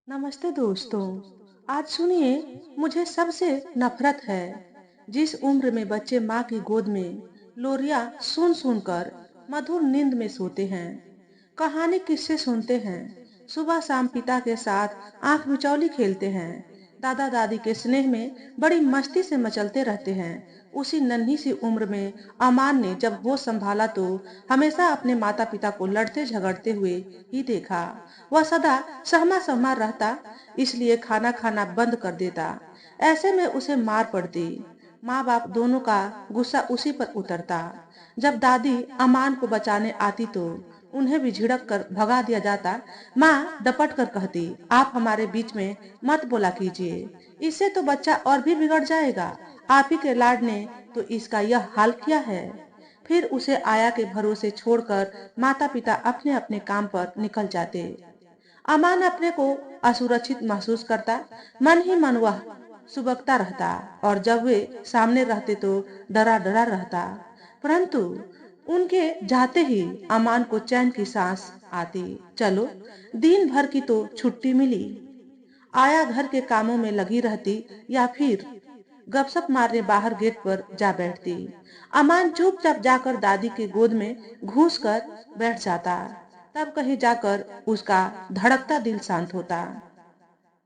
नमस्ते दोस्तों। आज सुनिए, मुझे सबसे नफरत है जिस उम्र में बच्चे माँ की गोद में लोरियां सुन सुनकर मधुर नींद में सोते हैं, कहानी किस्से सुनते हैं, सुबह शाम पिता के साथ आंख मिचौली खेलते हैं, दादा दादी के स्नेह में बड़ी मस्ती से मचलते रहते हैं। उसी नन्ही सी उम्र में अमान ने जब होश संभाला तो हमेशा अपने माता पिता को लड़ते झगड़ते हुए ही देखा। वह सदा सहमा सहमा रहता, इसलिए खाना खाना बंद कर देता। ऐसे में उसे मार पड़ती। माँ बाप दोनों का गुस्सा उसी पर उतरता। जब दादी अमान को बचाने आती तो उन्हें भी झिड़क कर भगा दिया जाता। माँ डपट कर कहती, आप हमारे बीच में मत बोला कीजिए, इससे तो बच्चा और भी बिगड़ जाएगा। आप ही के लाड ने तो इसका यह हाल किया है। फिर उसे आया के भरोसे छोड़कर माता पिता अपने अपने काम पर निकल जाते। अमान अपने को असुरक्षित महसूस करता। मन ही मन वह सुबकता रहता और जब वे सामने रहते तो डरा डरा रहता। परंतु उनके जाते ही अमान को चैन की सांस आती। चलो, दिन भर की तो छुट्टी मिली। आया घर के कामों में लगी रहती या फिर गपशप मारने बाहर गेट पर जा बैठती। अमान चुपचाप जाकर दादी की गोद में घुस कर बैठ जाता। तब कहीं जाकर उसका धड़कता दिल शांत होता।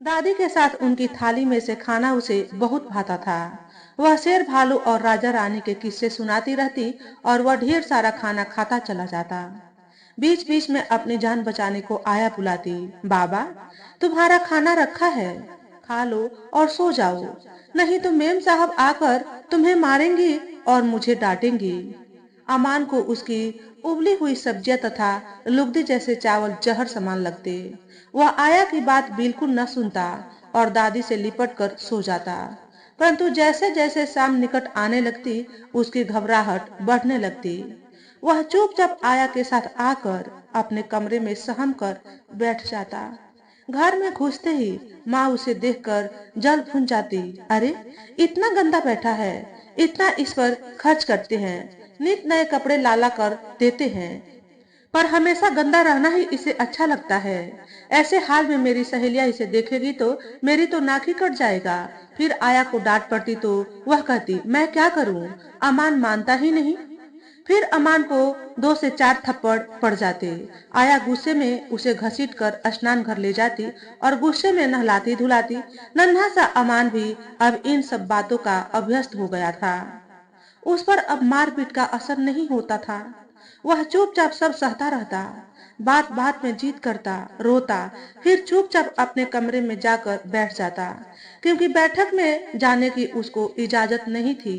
दादी के साथ उनकी थाली में से खाना उसे बहुत भाता था। वह शेर भालू और राजा रानी के किस्से सुनाती रहती और वह ढेर सारा खाना खाता चला जाता। बीच बीच में अपनी जान बचाने को आया बुलाती, बाबा तुम्हारा खाना रखा है, खा लो और सो जाओ, नहीं तो मेम साहब आकर तुम्हें मारेंगी और मुझे डांटेंगी। अमान को उसकी उबली हुई सब्जियां तथा लुगदी जैसे चावल जहर समान लगते। वह आया की बात बिल्कुल न सुनता और दादी से लिपट कर सो जाता। परंतु जैसे जैसे शाम निकट आने लगती उसकी घबराहट बढ़ने लगती। वह चुपचाप आया के साथ आकर अपने कमरे में सहम कर बैठ जाता। घर में घुसते ही माँ उसे देखकर जल भुन जाती। अरे, इतना गंदा बैठा है, इतना इस पर खर्च करते हैं, नित नए कपड़े लाला कर देते हैं, पर हमेशा गंदा रहना ही इसे अच्छा लगता है। ऐसे हाल में मेरी सहेलियां इसे देखेगी तो मेरी तो नाक ही कट जाएगा। फिर आया को डांट पड़ती तो वह कहती, मैं क्या करूं, अमान मानता ही नहीं। फिर अमान को 2 से 4 थप्पड़ पड़ जाते। आया गुस्से में उसे घसीट कर स्नान घर ले जाती और गुस्से में नहलाती धुलाती। नन्हा सा अमान भी अब इन सब बातों का अभ्यस्त हो गया था। उस पर अब मारपीट का असर नहीं होता था। वह चुपचाप सब सहता रहता, बात बात में जिद करता, रोता, फिर चुपचाप अपने कमरे में जाकर बैठ जाता, क्योंकि बैठक में जाने की उसको इजाजत नहीं थी।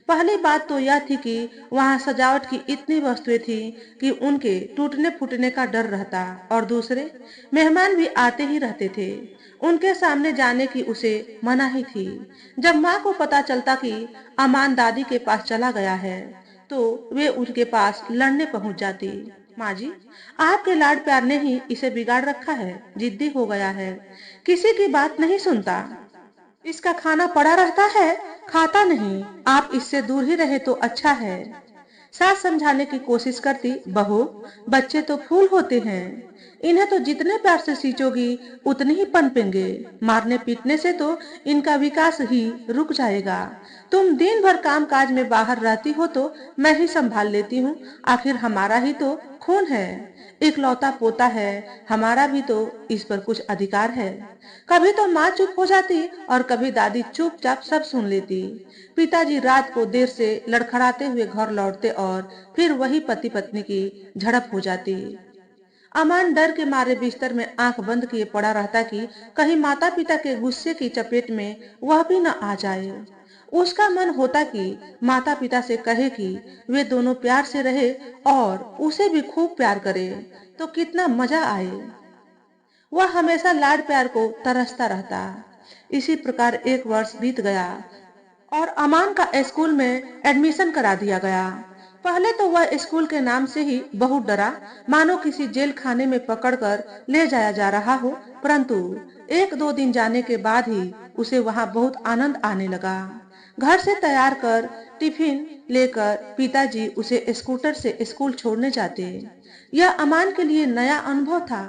पहली बात तो यह थी कि वहां सजावट की इतनी वस्तुएं थी कि उनके टूटने फूटने का डर रहता, और दूसरे मेहमान भी आते ही रहते थे, उनके सामने जाने की उसे मनाही थी। जब माँ को पता चलता कि अमान दादी के पास चला गया है तो वे उनके पास लड़ने पहुंच जाती। माँ जी, आपके लाड प्यार ने ही इसे बिगाड़ रखा है, जिद्दी हो गया है, किसी की बात नहीं सुनता, इसका खाना पड़ा रहता है, खाता नहीं, आप इससे दूर ही रहे तो अच्छा है। सास समझाने की कोशिश करती, बहू बच्चे तो फूल होते हैं, इन्हें तो जितने प्यार से सींचोगी उतने ही पनपेंगे, मारने पीटने से तो इनका विकास ही रुक जाएगा। तुम दिन भर काम काज में बाहर रहती हो तो मैं ही संभाल लेती हूँ, आखिर हमारा ही तो खून है, इकलौता पोता है, हमारा भी तो इस पर कुछ अधिकार है। कभी तो माँ चुप हो जाती और कभी दादी चुपचाप सब सुन लेती। पिताजी रात को देर से लड़खड़ाते हुए घर लौटते और फिर वही पति पत्नी की झड़प हो जाती। अमान डर के मारे बिस्तर में आंख बंद किए पड़ा रहता कि कहीं माता पिता के गुस्से की चपेट में वह भी न आ जाए। उसका मन होता कि माता पिता से कहे कि वे दोनों प्यार से रहे और उसे भी खूब प्यार करे तो कितना मजा आए। वह हमेशा लाड प्यार को तरसता रहता। इसी प्रकार 1 वर्ष बीत गया और अमान का स्कूल में एडमिशन करा दिया गया। पहले तो वह स्कूल के नाम से ही बहुत डरा, मानो किसी जेल खाने में पकड़कर ले जाया जा रहा हो, परंतु 1-2 दिन जाने के बाद ही उसे वहां बहुत आनंद आने लगा। घर से तैयार कर टिफिन लेकर पिताजी उसे स्कूटर से स्कूल छोड़ने जाते। यह अमान के लिए नया अनुभव था।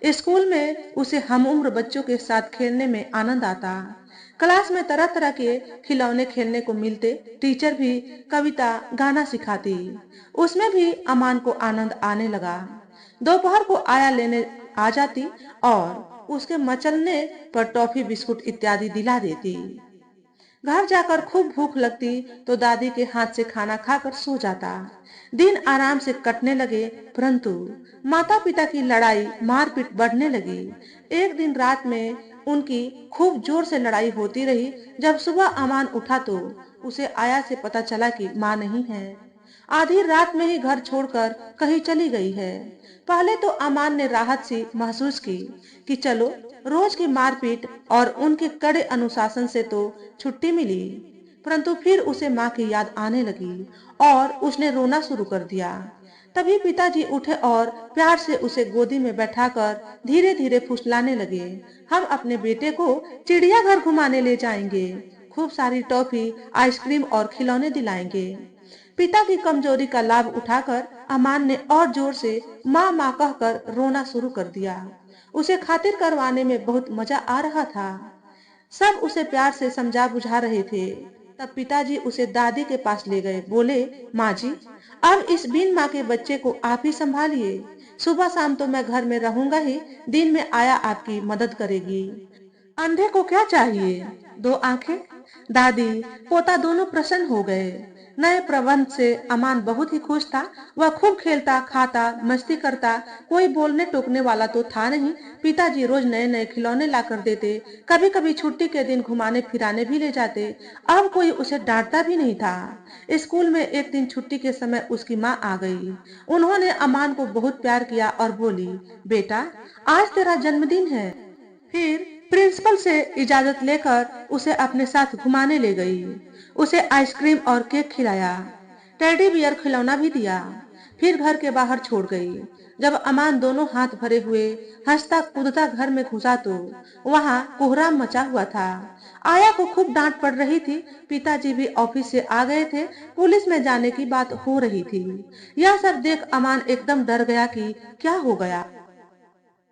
स्कूल में उसे हम उम्र बच्चों के साथ खेलने में आनंद आता। क्लास में तरह तरह के खिलौने खेलने को मिलते। टीचर भी कविता गाना सिखाती। उसमें भी अमान को आनंद आने लगा। दोपहर को आया लेने आ जाती और उसके मचलने पर टॉफी बिस्कुट इत्यादि दिला देती। घर जाकर खूब भूख लगती तो दादी के हाथ से खाना खाकर सो जाता। दिन आराम से कटने लगे, परंतु माता पिता की लड़ाई मारपीट बढ़ने लगी। एक दिन रात में उनकी खूब जोर से लड़ाई होती रही। जब सुबह अमान उठा तो उसे आया से पता चला कि माँ नहीं है। आधी रात में ही घर छोड़कर कहीं चली गई है। पहले तो अमान ने राहत सी महसूस की कि चलो, रोज की मारपीट और उनके कड़े अनुशासन से तो छुट्टी मिली। परंतु फिर उसे माँ की याद आने लगी और उसने रोना शुरू कर दिया। तभी पिताजी उठे और प्यार से उसे गोदी में बैठाकर धीरे धीरे फुसलाने लगे। हम अपने बेटे को चिड़ियाघर घुमाने ले जाएंगे, खूब सारी टॉफी, आइसक्रीम और खिलौने दिलाएंगे। पिता की कमजोरी का लाभ उठाकर अमान ने और जोर से माँ माँ कहकर रोना शुरू कर दिया। उसे खातिर करवाने में बहुत मजा आ रहा था। सब उसे प्यार से समझा बुझा रहे थे। तब पिताजी उसे दादी के पास ले गए। बोले, माँ जी, अब इस बिन माँ के बच्चे को आप ही संभालिए। सुबह शाम तो मैं घर में रहूंगा ही, दिन में आया आपकी मदद करेगी। अंधे को क्या चाहिए, दो आंखें। दादी पोता दोनों प्रसन्न हो गए। नए प्रबंध से अमान बहुत ही खुश था। वह खूब खेलता, खाता, मस्ती करता। कोई बोलने टोकने वाला तो था नहीं। पिताजी रोज नए नए खिलौने ला कर देते। कभी कभी छुट्टी के दिन घुमाने फिराने भी ले जाते। अब कोई उसे डांटता भी नहीं था। स्कूल में एक दिन छुट्टी के समय उसकी माँ आ गई। उन्होंने अमान को बहुत प्यार किया और बोली, बेटा, आज तेरा जन्मदिन है। फिर प्रिंसिपल से इजाजत लेकर उसे अपने साथ घुमाने ले गई। उसे आइसक्रीम और केक खिलाया, टेडी बियर खिलौना भी दिया। फिर घर के बाहर छोड़ गई। जब अमान दोनों हाथ भरे हुए हंसता कूदता घर में घुसा तो वहां कोहराम मचा हुआ था। आया को खूब डांट पड़ रही थी। पिताजी भी ऑफिस से आ गए थे। पुलिस में जाने की बात हो रही थी। यह सब देख अमान एकदम डर गया कि क्या हो गया।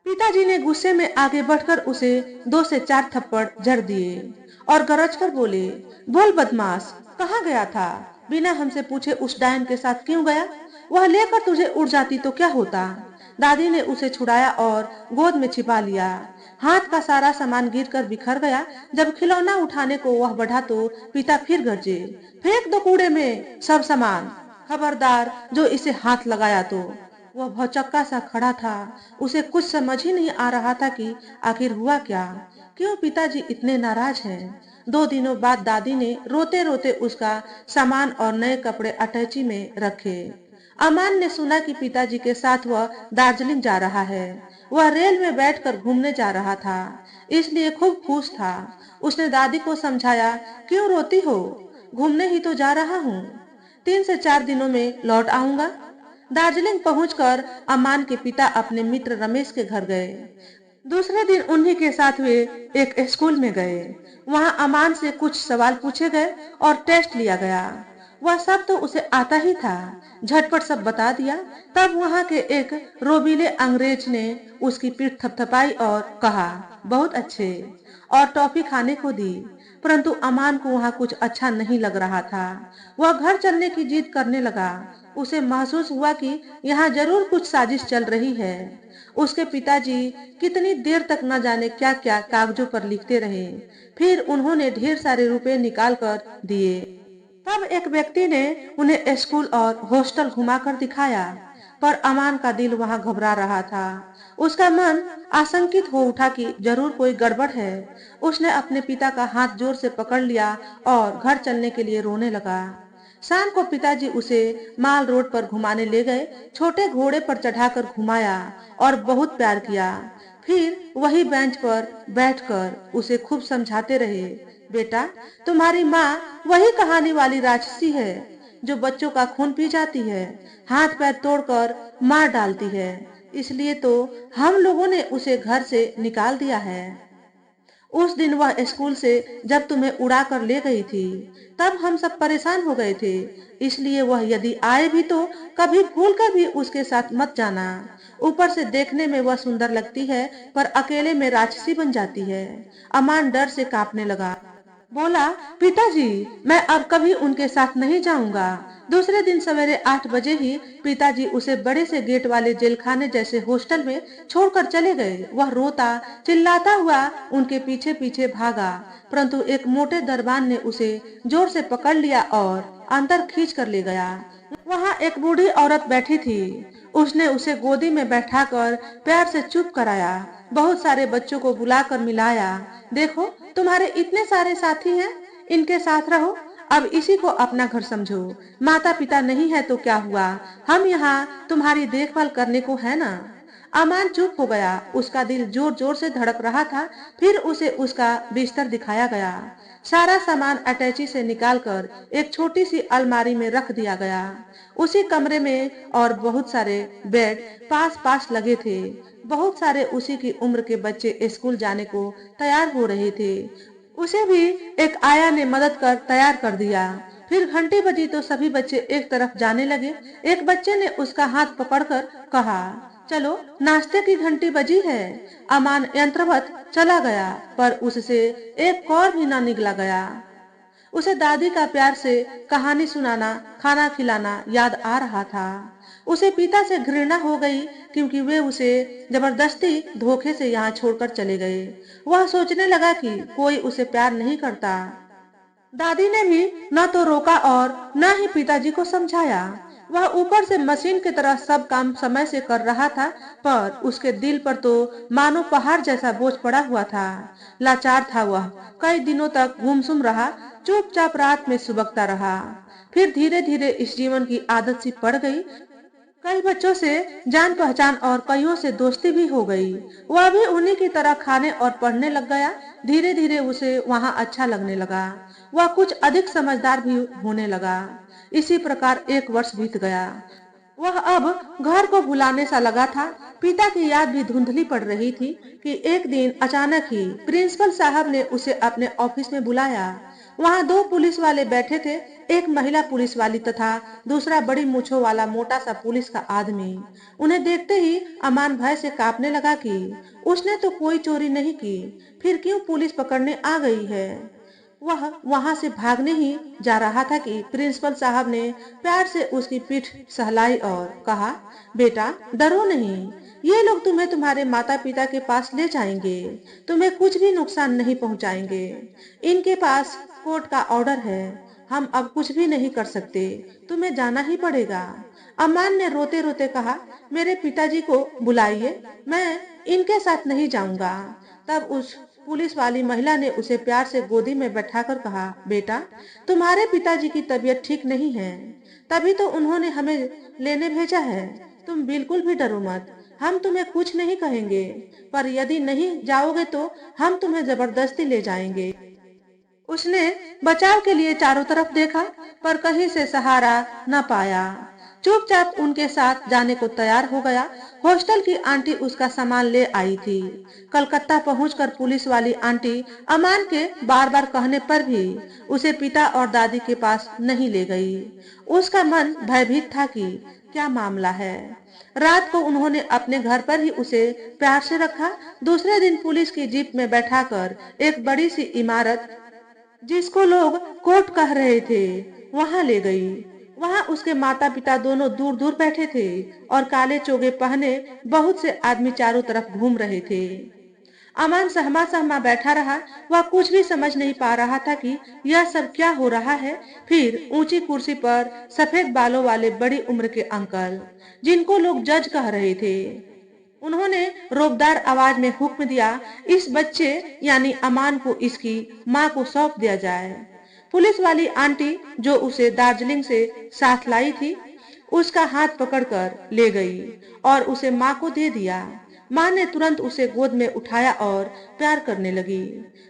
पिताजी ने गुस्से में आगे बढ़कर उसे 2 से 4 थप्पड़ जड़ दिए और गरज कर बोले, बोल बदमाश, कहाँ गया था? बिना हमसे पूछे उस डायन के साथ क्यों गया? वह लेकर तुझे उड़ जाती तो क्या होता? दादी ने उसे छुड़ाया और गोद में छिपा लिया। हाथ का सारा सामान गिरकर बिखर गया। जब खिलौना उठाने को वह बढ़ा तो पिता फिर गरजे, फेंक दो कूड़े में सब सामान। खबरदार जो इसे हाथ लगाया तो। वह भौचक्का सा खड़ा था। उसे कुछ समझ ही नहीं आ रहा था कि आखिर हुआ क्या, क्यों पिताजी इतने नाराज हैं। 2 दिनों बाद दादी ने रोते रोते उसका सामान और नए कपड़े अटैची में रखे। अमान ने सुना कि पिताजी के साथ वह दार्जिलिंग जा रहा है। वह रेल में बैठकर घूमने जा रहा था, इसलिए खूब खुश था। उसने दादी को समझाया, क्यों रोती हो, घूमने ही तो जा रहा हूँ, 3 से 4 दिनों में लौट आऊंगा। दार्जिलिंग पहुंचकर अमान के पिता अपने मित्र रमेश के घर गए। दूसरे दिन उन्हीं के साथ वे एक स्कूल में गए। वहां अमान से कुछ सवाल पूछे गए और टेस्ट लिया गया। वह सब तो उसे आता ही था, झटपट सब बता दिया। तब वहां के एक रोबीले अंग्रेज ने उसकी पीठ थपथपाई और कहा, बहुत अच्छे, और टॉफी खाने को दी। परंतु अमान को वहां कुछ अच्छा नहीं लग रहा था। वह घर चलने की जिद करने लगा। उसे महसूस हुआ कि यहाँ जरूर कुछ साजिश चल रही है। उसके पिताजी कितनी देर तक न जाने क्या क्या कागजों पर लिखते रहे। फिर उन्होंने ढेर सारे रुपए निकाल कर दिए। तब एक व्यक्ति ने उन्हें स्कूल और हॉस्टल घुमाकर दिखाया, पर अमान का दिल वहां घबरा रहा था। उसका मन आशंकित हो उठा कि जरूर कोई गड़बड़ है। उसने अपने पिता का हाथ जोर से पकड़ लिया और घर चलने के लिए रोने लगा। शाम को पिताजी उसे माल रोड पर घुमाने ले गए। छोटे घोड़े पर चढ़ाकर घुमाया और बहुत प्यार किया। फिर वही बेंच पर बैठकर उसे खूब समझाते रहे, बेटा, तुम्हारी माँ वही कहानी वाली राक्षसी है जो बच्चों का खून पी जाती है, हाथ पैर तोड़कर मार डालती है। इसलिए तो हम लोगों ने उसे घर से निकाल दिया है। उस दिन वह स्कूल से जब तुम्हें उड़ा कर ले गई थी, तब हम सब परेशान हो गए थे। इसलिए वह यदि आए भी तो कभी भूल कर भी उसके साथ मत जाना। ऊपर से देखने में वह सुंदर लगती है, पर अकेले में राक्षसी बन जाती है। अमान डर से कांपने लगा। बोला, पिताजी, मैं अब कभी उनके साथ नहीं जाऊंगा। दूसरे दिन सवेरे 8 बजे ही पिताजी उसे बड़े से गेट वाले जेलखाने जैसे हॉस्टल में छोड़कर चले गए। वह रोता चिल्लाता हुआ उनके पीछे पीछे भागा, परंतु एक मोटे दरबान ने उसे जोर से पकड़ लिया और अंदर खींच कर ले गया। वहां एक बूढ़ी औरत बैठी थी। उसने उसे गोदी में बैठाकर प्यार से चुप कराया, बहुत सारे बच्चों को बुलाकर मिलाया। देखो, तुम्हारे इतने सारे साथी हैं, इनके साथ रहो। अब इसी को अपना घर समझो। माता पिता नहीं है तो क्या हुआ, हम यहाँ तुम्हारी देखभाल करने को है ना। अमान चुप हो गया। उसका दिल जोर जोर से धड़क रहा था। फिर उसे उसका बिस्तर दिखाया गया। सारा सामान अटैची से निकालकर एक छोटी सी अलमारी में रख दिया गया। उसी कमरे में और बहुत सारे बेड पास पास लगे थे। बहुत सारे उसी की उम्र के बच्चे स्कूल जाने को तैयार हो रहे थे। उसे भी एक आया ने मदद कर तैयार कर दिया। फिर घंटी बजी तो सभी बच्चे एक तरफ जाने लगे। एक बच्चे ने उसका हाथ पकड़कर कहा, चलो, नाश्ते की घंटी बजी है। अमान यंत्रवत चला गया, पर उससे एक कौर भी ना निकला गया। उसे दादी का प्यार से कहानी सुनाना, खाना खिलाना याद आ रहा था। उसे पिता से घृणा हो गई, क्योंकि वे उसे जबरदस्ती धोखे से यहाँ छोड़कर चले गए। वह सोचने लगा कि कोई उसे प्यार नहीं करता। दादी ने भी न तो रोका और न ही पिताजी को समझाया। वह ऊपर से मशीन की तरह सब काम समय से कर रहा था, पर उसके दिल पर तो मानो पहाड़ जैसा बोझ पड़ा हुआ था। लाचार था वह। कई दिनों तक गुमसुम रहा, चुपचाप रात में सुबकता रहा। फिर धीरे धीरे इस जीवन की आदत सी पड़ गई। कई बच्चों से जान पहचान और कईयों से दोस्ती भी हो गई। वह भी उन्हीं की तरह खाने और पढ़ने लग गया। धीरे धीरे उसे वहाँ अच्छा लगने लगा। वह कुछ अधिक समझदार भी होने लगा। इसी प्रकार 1 वर्ष बीत गया। वह अब घर को भुलाने सा लगा था। पिता की याद भी धुंधली पड़ रही थी कि एक दिन अचानक ही प्रिंसिपल साहब ने उसे अपने ऑफिस में बुलाया। वहां 2 पुलिस वाले बैठे थे, एक महिला पुलिस वाली तथा दूसरा बड़ी मूछों वाला मोटा सा पुलिस का आदमी। उन्हें देखते ही अमान भय से कांपने लगा कि उसने तो कोई चोरी नहीं की, फिर क्यों पुलिस पकड़ने आ गई है। वह वहां से भागने ही जा रहा था कि प्रिंसिपल साहब ने प्यार से उसकी पीठ सहलाई और कहा, बेटा, डरो नहीं। ये लोग तुम्हें तुम्हारे माता पिता के पास ले जाएंगे। तुम्हें कुछ भी नुकसान नहीं पहुंचाएंगे। इनके पास कोर्ट का ऑर्डर है। हम अब कुछ भी नहीं कर सकते। तुम्हें जाना ही पड़ेगा। अमान ने रोते रोते कहा, मेरे पिताजी को बुलाइए, मैं इनके साथ नहीं जाऊंगा। तब उस पुलिस वाली महिला ने उसे प्यार से गोदी में बैठाकर कहा, बेटा, तुम्हारे पिताजी की तबीयत ठीक नहीं है, तभी तो उन्होंने हमें लेने भेजा है। तुम बिल्कुल भी डरो मत। हम तुम्हें कुछ नहीं कहेंगे, पर यदि नहीं जाओगे तो हम तुम्हें जबरदस्ती ले जाएंगे। उसने बचाव के लिए चारों तरफ देखा, पर कहीं से सहारा न पाया। चुपचाप उनके साथ जाने को तैयार हो गया। हॉस्टल की आंटी उसका सामान ले आई थी। कलकत्ता पहुंचकर पुलिस वाली आंटी अमान के बार बार कहने पर भी उसे पिता और दादी के पास नहीं ले गई। उसका मन भयभीत था कि क्या मामला है। रात को उन्होंने अपने घर पर ही उसे प्यार से रखा। दूसरे दिन पुलिस की जीप में बैठाकर एक बड़ी सी इमारत, जिसको लोग कोर्ट कह रहे थे, वहां ले गई। वहां उसके माता पिता दोनों दूर दूर बैठे थे और काले चोगे पहने बहुत से आदमी चारों तरफ घूम रहे थे। अमान सहमा सहमा बैठा रहा। वह कुछ भी समझ नहीं पा रहा था कि यह सब क्या हो रहा है। फिर ऊंची कुर्सी पर सफेद बालों वाले बड़ी उम्र के अंकल, जिनको लोग जज कह रहे थे, उन्होंने रोबदार आवाज में हुक्म दिया, इस बच्चे यानी अमान को इसकी माँ को सौंप दिया जाए। पुलिस वाली आंटी, जो उसे दार्जिलिंग से साथ लाई थी, उसका हाथ पकड़कर ले गई और उसे माँ को दे दिया। माँ ने तुरंत उसे गोद में उठाया और प्यार करने लगी।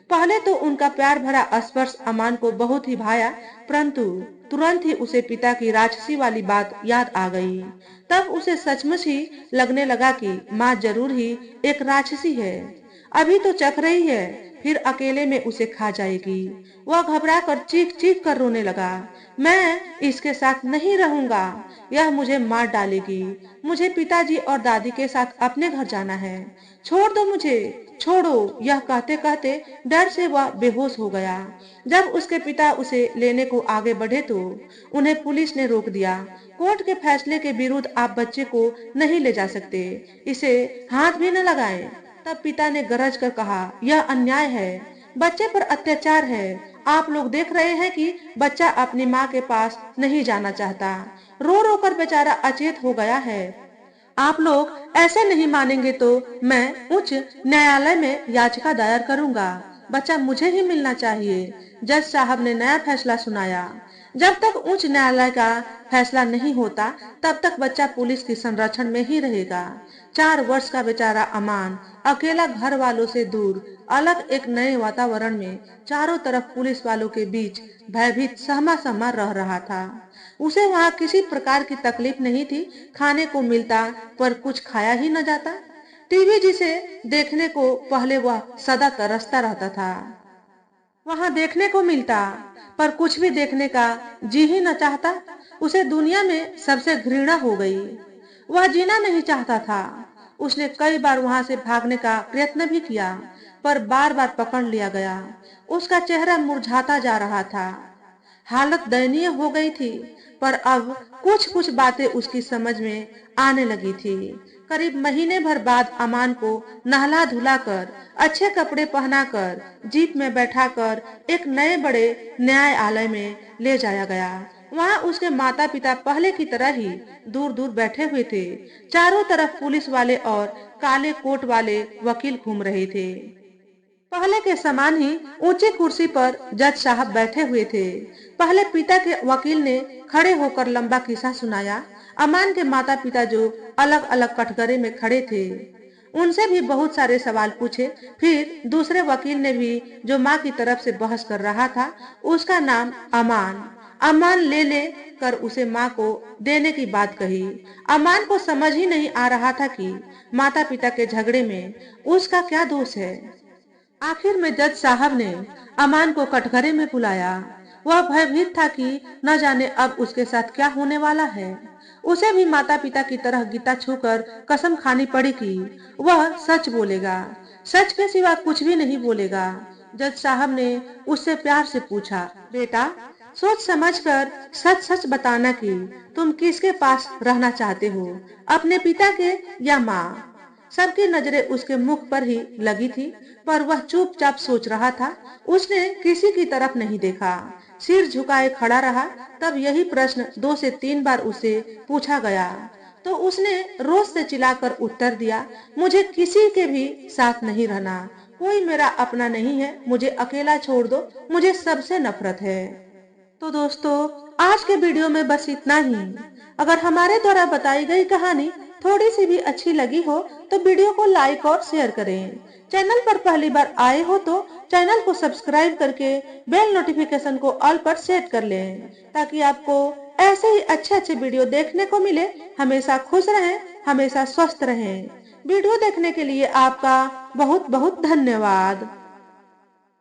पहले तो उनका प्यार भरा स्पर्श अमान को बहुत ही भाया, परंतु तुरंत ही उसे पिता की राक्षसी वाली बात याद आ गई। तब उसे सचमुच ही लगने लगा कि माँ जरूर ही एक राक्षसी है। अभी तो चख रही है, फिर अकेले में उसे खा जाएगी। वह घबरा कर चीख चीख कर रोने लगा। मैं इसके साथ नहीं रहूंगा, यह मुझे मार डालेगी। मुझे पिताजी और दादी के साथ अपने घर जाना है। छोड़ दो मुझे, छोड़ो। यह कहते कहते डर से वह बेहोश हो गया। जब उसके पिता उसे लेने को आगे बढ़े तो उन्हें पुलिस ने रोक दिया। कोर्ट के फैसले के विरुद्ध आप बच्चे को नहीं ले जा सकते, इसे हाथ भी न लगाएं। तब पिता ने गरज कर कहा, यह अन्याय है, बच्चे पर अत्याचार है। आप लोग देख रहे हैं कि बच्चा अपनी माँ के पास नहीं जाना चाहता। रो रो कर बेचारा अचेत हो गया है। आप लोग ऐसे नहीं मानेंगे तो मैं उच्च न्यायालय में याचिका दायर करूंगा। बच्चा मुझे ही मिलना चाहिए। जज साहब ने नया फैसला सुनाया। जब तक उच्च न्यायालय का फैसला नहीं होता तब तक बच्चा पुलिस की संरक्षण में ही रहेगा। 4 वर्ष का बेचारा अमान अकेला घर वालों से दूर अलग एक नए वातावरण में चारों तरफ पुलिस वालों के बीच भयभीत सहमा सहमा रह रहा था। उसे वहां किसी प्रकार की तकलीफ नहीं थी। खाने को मिलता पर कुछ खाया ही न जाता। टीवी जिसे देखने को पहले वह सदा तरसता रहता था, वहां देखने को मिलता पर कुछ भी देखने का जी ही न चाहता। उसे दुनिया में सबसे घृणा हो गई। वह जीना नहीं चाहता था। उसने कई बार वहां से भागने का प्रयत्न भी किया पर बार बार पकड़ लिया गया। उसका चेहरा मुरझाता जा रहा था। हालत दयनीय हो गई थी। पर अब कुछ कुछ बातें उसकी समझ में आने लगी थी। करीब महीने भर बाद अमान को नहला धुलाकर अच्छे कपड़े पहनाकर जीप में बैठाकर एक नए बड़े न्यायालय में ले जाया गया। वहां उसके माता पिता पहले की तरह ही दूर दूर बैठे हुए थे। चारों तरफ पुलिस वाले और काले कोट वाले वकील घूम रहे थे। पहले के समान ही ऊंची कुर्सी पर जज साहब बैठे हुए थे। पहले पिता के वकील ने खड़े होकर लंबा किस्सा सुनाया। अमान के माता पिता जो अलग अलग कटघरे में खड़े थे उनसे भी बहुत सारे सवाल पूछे। फिर दूसरे वकील ने भी जो माँ की तरफ से बहस कर रहा था, उसका नाम अमान। अमान ले ले कर उसे माँ को देने की बात कही। अमान को समझ ही नहीं आ रहा था कि माता पिता के झगड़े में उसका क्या दोष है। आखिर में जज साहब ने अमान को कटघरे में बुलाया। वह भयभीत था कि न जाने अब उसके साथ क्या होने वाला है। उसे भी माता पिता की तरह गीता छूकर कसम खानी पड़ी कि वह सच बोलेगा, सच के सिवा कुछ भी नहीं बोलेगा। जज साहब ने उससे प्यार से पूछा, बेटा सोच समझकर सच सच बताना कि तुम किसके पास रहना चाहते हो, अपने पिता के या माँ। सबकी नजरें उसके मुख पर ही लगी थी पर वह चुपचाप सोच रहा था। उसने किसी की तरफ नहीं देखा, सिर झुकाए खड़ा रहा। तब यही प्रश्न 2 से 3 बार उसे पूछा गया तो उसने रोज से चिल्लाकर उत्तर दिया, मुझे किसी के भी साथ नहीं रहना, कोई मेरा अपना नहीं है, मुझे अकेला छोड़ दो, मुझे सबसे नफरत है। तो दोस्तों आज के वीडियो में बस इतना ही। अगर हमारे द्वारा बताई गई कहानी थोड़ी सी भी अच्छी लगी हो तो वीडियो को लाइक और शेयर करें। चैनल पर पहली बार आए हो तो चैनल को सब्सक्राइब करके बेल नोटिफिकेशन को ऑल पर सेट कर लें ताकि आपको ऐसे ही अच्छे अच्छे वीडियो देखने को मिले। हमेशा खुश रहें, हमेशा स्वस्थ रहें। वीडियो देखने के लिए आपका बहुत बहुत धन्यवाद।